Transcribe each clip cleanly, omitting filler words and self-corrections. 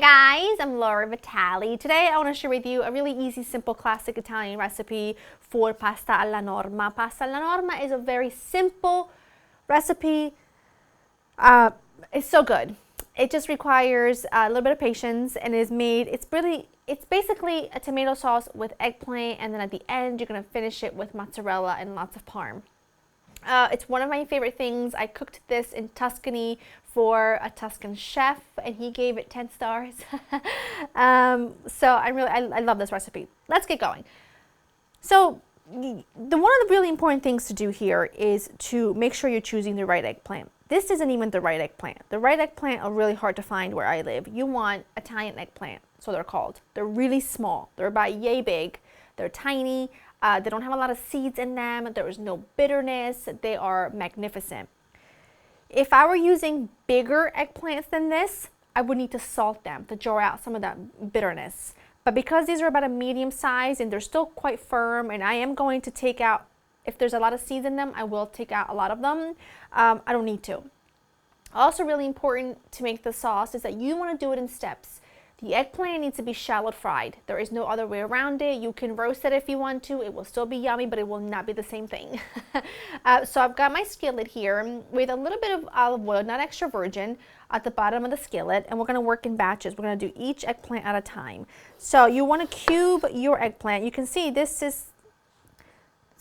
guys, I'm Laura Vitale. Today I want to share with you a really easy, simple, classic Italian recipe for pasta alla norma. Pasta alla norma is a very simple recipe. It's so good. It just requires a little bit of patience and is made, it's basically a tomato sauce with eggplant, and then at the end you're going to finish it with mozzarella and lots of parm. It's one of my favorite things. I cooked this in Tuscany for a Tuscan chef, and he gave it 10 stars. So I love this recipe. Let's get going. So one of the really important things to do here is to make sure you're choosing the right eggplant. This isn't even the right eggplant. The right eggplant are really hard to find where I live. You want Italian eggplant, so they're called. They're really small. They're about yay big. They're tiny. They don't have a lot of seeds in them. There is no bitterness. They are magnificent. If I were using bigger eggplants than this, I would need to salt them to draw out some of that bitterness. But because these are about a medium size and they're still quite firm, and I am going to take out, if there's a lot of seeds in them, I will take out a lot of them. I don't need to. Also really important to make the sauce is that you want to do it in steps. The eggplant needs to be shallow fried. There is no other way around it. You can roast it if you want to. It will still be yummy, but it will not be the same thing. So I've got my skillet here with a little bit of olive oil, not extra virgin, at the bottom of the skillet, and we're going to work in batches. We're going to do each eggplant at a time. So you want to cube your eggplant. You can see it's a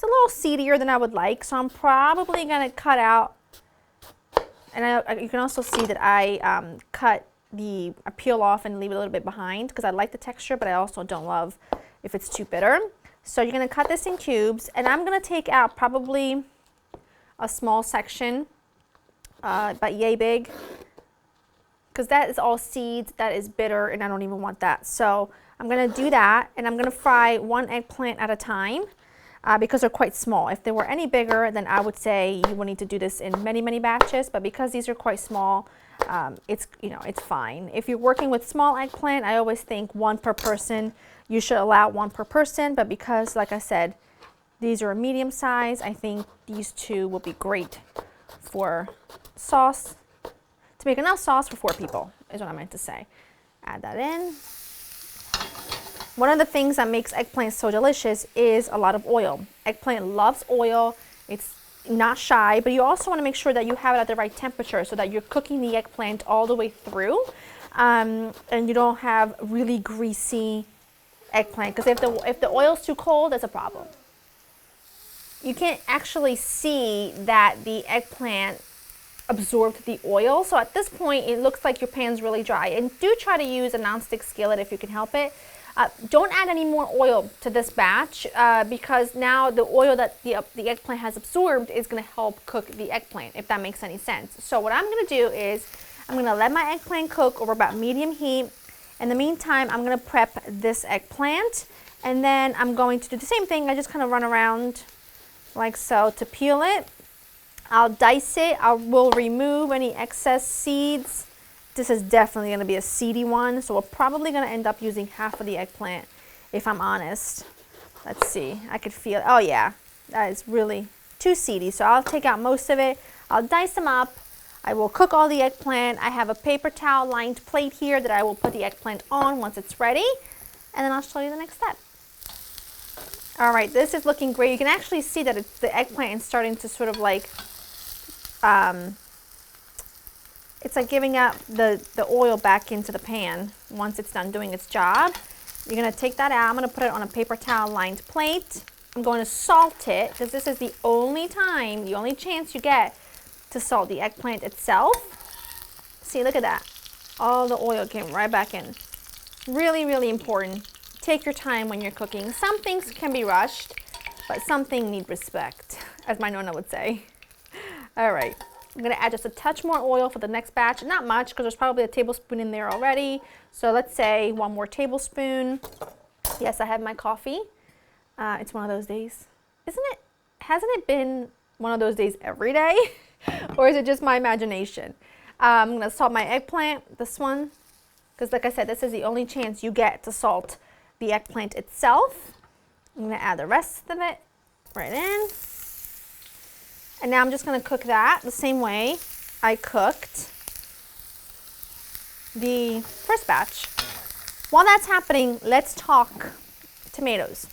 little seedier than I would like, so I'm probably going to cut out, and you can also see that I I peel off and leave it a little bit behind because I like the texture, but I also don't love if it's too bitter. So you're going to cut this in cubes, and I'm going to take out probably a small section, about yay big, because that is all seeds, that is bitter, and I don't even want that. So I'm going to do that, and I'm going to fry one eggplant at a time because they're quite small. If they were any bigger, then I would say you will need to do this in many, many batches, but because these are quite small, it's fine. If you're working with small eggplant, I always think one per person. You should allow one per person, but because, like I said, these are a medium size, I think these two will be great for sauce, to make enough sauce for 4 people, is what I meant to say. Add that in. One of the things that makes eggplant so delicious is a lot of oil. Eggplant loves oil. It's not shy, but you also want to make sure that you have it at the right temperature so that you're cooking the eggplant all the way through, and you don't have really greasy eggplant, because if the oil's too cold, that's a problem. You can't actually see that the eggplant absorbed the oil, so at this point it looks like your pan's really dry, and do try to use a nonstick skillet if you can help it. Don't add any more oil to this batch because now the oil that the eggplant has absorbed is going to help cook the eggplant, if that makes any sense. So what I'm going to do is I'm going to let my eggplant cook over about medium heat. In the meantime, I'm going to prep this eggplant, and then I'm going to do the same thing. I just kind of run around like so to peel it. I'll dice it. I will remove any excess seeds. This is definitely going to be a seedy one, so we're probably going to end up using half of the eggplant, if I'm honest. Let's see. I could feel it. Oh yeah, that is really too seedy, so I'll take out most of it. I'll dice them up. I will cook all the eggplant. I have a paper towel lined plate here that I will put the eggplant on once it's ready, and then I'll show you the next step. All right, this is looking great. You can actually see that the eggplant is starting to sort of like it's like giving up the oil back into the pan once it's done doing its job. You're going to take that out. I'm going to put it on a paper towel lined plate. I'm going to salt it because this is the only chance you get to salt the eggplant itself. See, look at that. All the oil came right back in. Really, really important. Take your time when you're cooking. Some things can be rushed, but some things need respect, as my nonna would say. All right. I'm going to add just a touch more oil for the next batch. Not much, because there's probably a tablespoon in there already. So let's say 1 more tablespoon. Yes, I have my coffee. It's one of those days. Hasn't it been one of those days every day? Or is it just my imagination? I'm going to salt my eggplant, this one. Because like I said, this is the only chance you get to salt the eggplant itself. I'm going to add the rest of it right in. And now I'm just going to cook that the same way I cooked the first batch. While that's happening, let's talk tomatoes.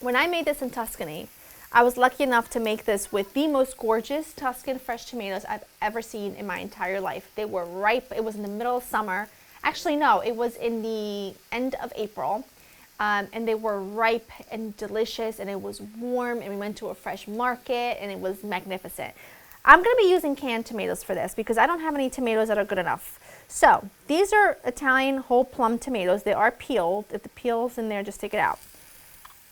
When I made this in Tuscany, I was lucky enough to make this with the most gorgeous Tuscan fresh tomatoes I've ever seen in my entire life. They were ripe. It was in the middle of summer. Actually, no, it was in the end of April. And they were ripe and delicious, and it was warm, and we went to a fresh market, and it was magnificent. I'm going to be using canned tomatoes for this because I don't have any tomatoes that are good enough. So these are Italian whole plum tomatoes. They are peeled. If the peel's in there, just take it out.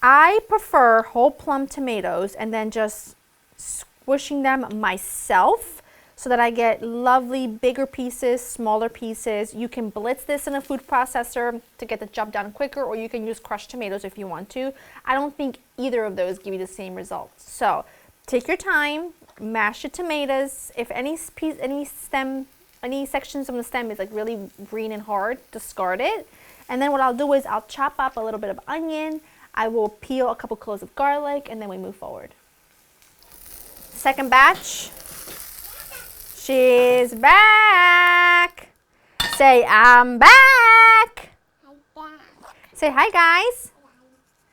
I prefer whole plum tomatoes and then just squishing them myself so that I get lovely bigger pieces, smaller pieces. You can blitz this in a food processor to get the job done quicker, or you can use crushed tomatoes if you want to. I don't think either of those give you the same results. So take your time, mash your tomatoes. If any sections of the stem is like really green and hard, discard it. And then what I'll do is I'll chop up a little bit of onion. I will peel a couple cloves of garlic, and then we move forward. Second batch. She's back. Say, I'm back. I'm back. Say hi, guys.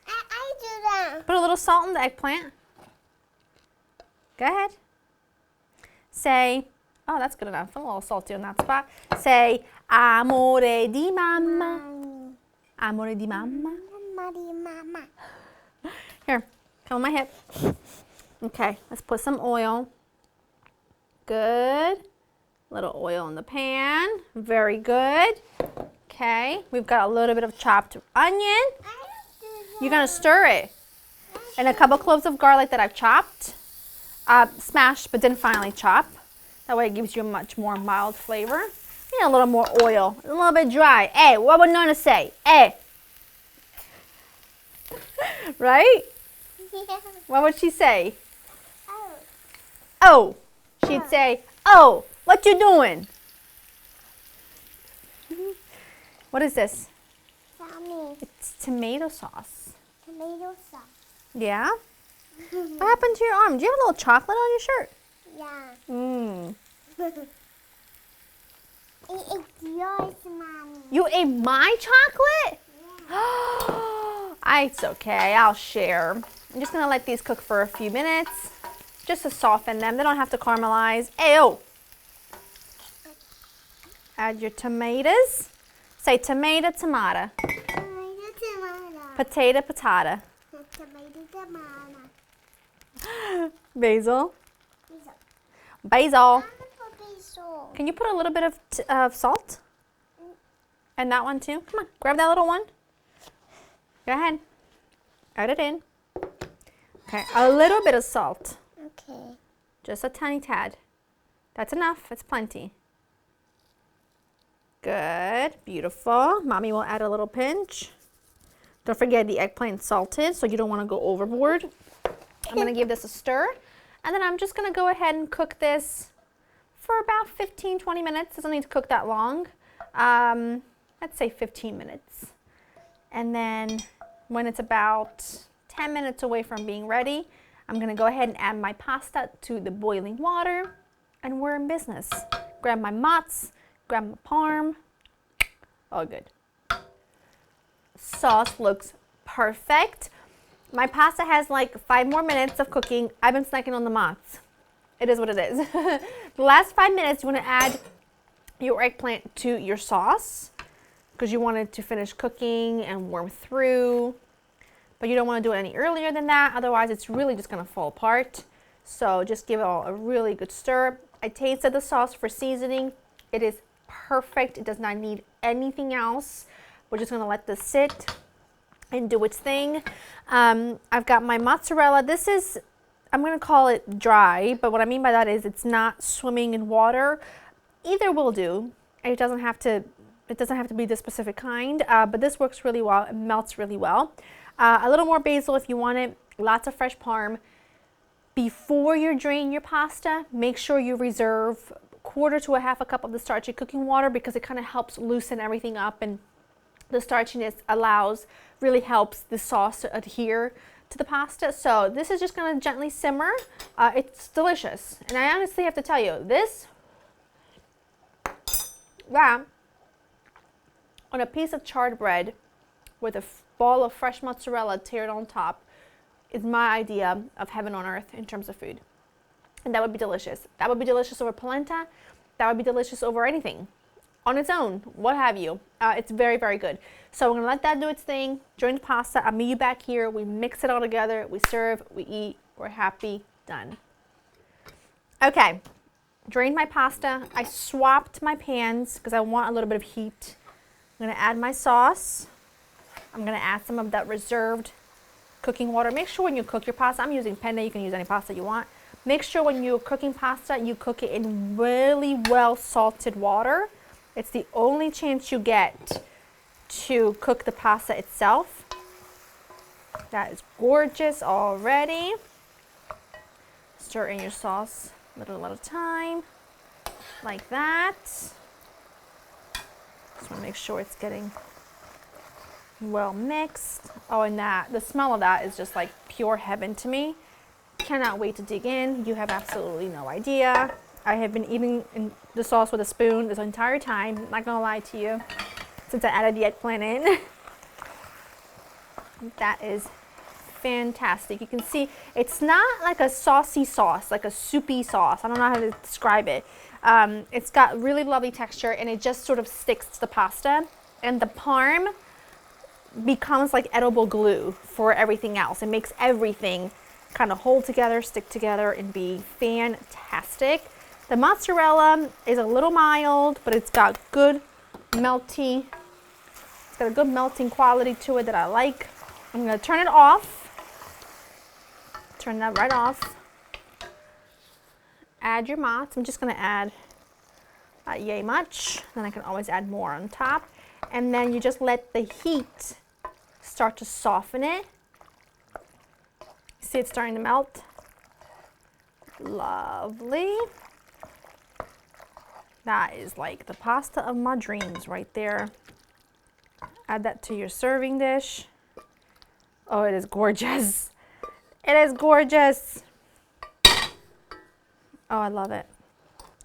I do that. Put a little salt in the eggplant. Go ahead. Say, oh, that's good enough. A little salty on that spot. Say, amore di mamma. Amore di mamma. Mama. Here, come on my hip. Okay, let's put some oil. Good. Little oil in the pan. Very good. Okay, we've got a little bit of chopped onion. You're gonna stir it. And a couple cloves of garlic that I've chopped. Smashed, but didn't finally chop. That way it gives you a much more mild flavor. You need a little more oil. A little bit dry. Hey, what would Nona say? Hey. Right? Yeah. What would she say? Oh. Oh. She'd say, oh, what you doing? What is this? Mommy. It's tomato sauce. Tomato sauce. Yeah? What happened to your arm? Do you have a little chocolate on your shirt? Yeah. Mmm. It's yours, Mommy. You ate my chocolate? Yeah. It's okay, I'll share. I'm just gonna let these cook for a few minutes, just to soften them. They don't have to caramelize. Ayo! Add your tomatoes. Say tomato, tomato. Tomato, tomato. Potato, patata. Tomato, tomato. Basil. Basil. Basil. I'm gonna put basil. Can you put a little bit of salt? And that one too? Come on, grab that little one. Go ahead. Add it in. Okay, a little bit of salt. Okay. Just a tiny tad. That's enough. It's plenty. Good. Beautiful. Mommy will add a little pinch. Don't forget the eggplant salted, so you don't want to go overboard. I'm going to give this a stir. And then I'm just going to go ahead and cook this for about 15-20 minutes. Doesn't need to cook that long. Let's say 15 minutes. And then when it's about 10 minutes away from being ready, I'm going to go ahead and add my pasta to the boiling water, and we're in business. Grab my mozz, grab my parm. Oh, good. Sauce looks perfect. My pasta has like 5 more minutes of cooking. I've been snacking on the mozz. It is what it is. The last 5 minutes, you want to add your eggplant to your sauce because you want it to finish cooking and warm through. But you don't want to do it any earlier than that, otherwise it's really just going to fall apart. So just give it all a really good stir. I tasted the sauce for seasoning. It is perfect. It does not need anything else. We're just going to let this sit and do its thing. I've got my mozzarella. This is, I'm going to call it dry, but what I mean by that is it's not swimming in water. Either will do. It doesn't have to be this specific kind, but this works really well. It melts really well. A little more basil if you want it, lots of fresh parm. Before you drain your pasta, make sure you reserve 1/4 to 1/2 cup of the starchy cooking water because it kind of helps loosen everything up, and the starchiness really helps the sauce to adhere to the pasta. So this is just going to gently simmer. It's delicious, and I honestly have to tell you, this that on a piece of charred bread with a ball of fresh mozzarella teared on top is my idea of heaven on earth in terms of food. And that would be delicious. That would be delicious over polenta. That would be delicious over anything. On its own, what have you. It's very, very good. So we're gonna let that do its thing. Join the pasta. I'll meet you back here. We mix it all together. We serve, we eat, we're happy, done. Okay, drained my pasta. I swapped my pans because I want a little bit of heat. I'm gonna add my sauce. I'm gonna add some of that reserved cooking water. Make sure when you cook your pasta, I'm using penne, you can use any pasta you want. Make sure when you're cooking pasta, you cook it in really well salted water. It's the only chance you get to cook the pasta itself. That is gorgeous already. Stir in your sauce little at a time, like that. Just want to make sure it's getting well mixed. Oh, and the smell of that is just like pure heaven to me. Cannot wait to dig in. You have absolutely no idea. I have been eating the sauce with a spoon this entire time, not gonna lie to you, since I added the eggplant in. That is fantastic. You can see it's not like a saucy sauce, like a soupy sauce. I don't know how to describe it. It's got really lovely texture and it just sort of sticks to the pasta, and the parm becomes like edible glue for everything else. It makes everything kind of hold together, stick together, and be fantastic. The mozzarella is a little mild, but it's got good melty, it's got a good melting quality to it that I like. I'm gonna turn it off. Turn that right off. Add your mozz. I'm just gonna add yay much. Then I can always add more on top. And then you just let the heat start to soften it. See it's starting to melt. Lovely. That is like the pasta of my dreams right there. Add that to your serving dish. Oh, it is gorgeous. It is gorgeous. Oh, I love it.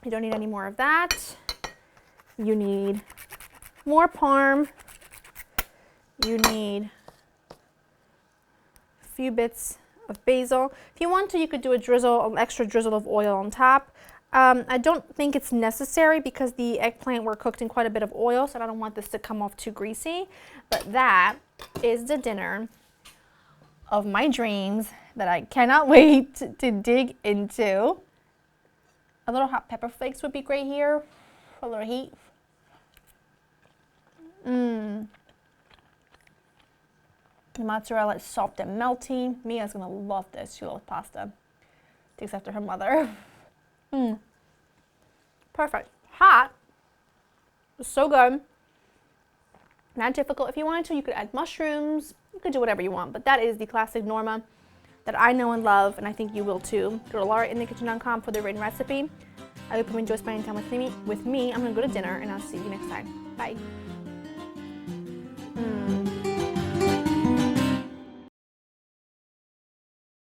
You don't need any more of that. You need more parm. You need a few bits of basil. If you want to, you could do an extra drizzle of oil on top. I don't think it's necessary because the eggplant were cooked in quite a bit of oil, so I don't want this to come off too greasy. But that is the dinner of my dreams that I cannot wait to dig into. A little hot pepper flakes would be great here for a little heat. The mozzarella is soft and melty. Mia's gonna love this. She loves pasta. Takes after her mother. Perfect. Hot. So good. Not difficult. If you wanted to, you could add mushrooms. You could do whatever you want, but that is the classic Norma that I know and love, and I think you will too. Go to laurainthekitchen.com for the written recipe. I hope you enjoy spending time with me. I'm gonna go to dinner, and I'll see you next time. Bye.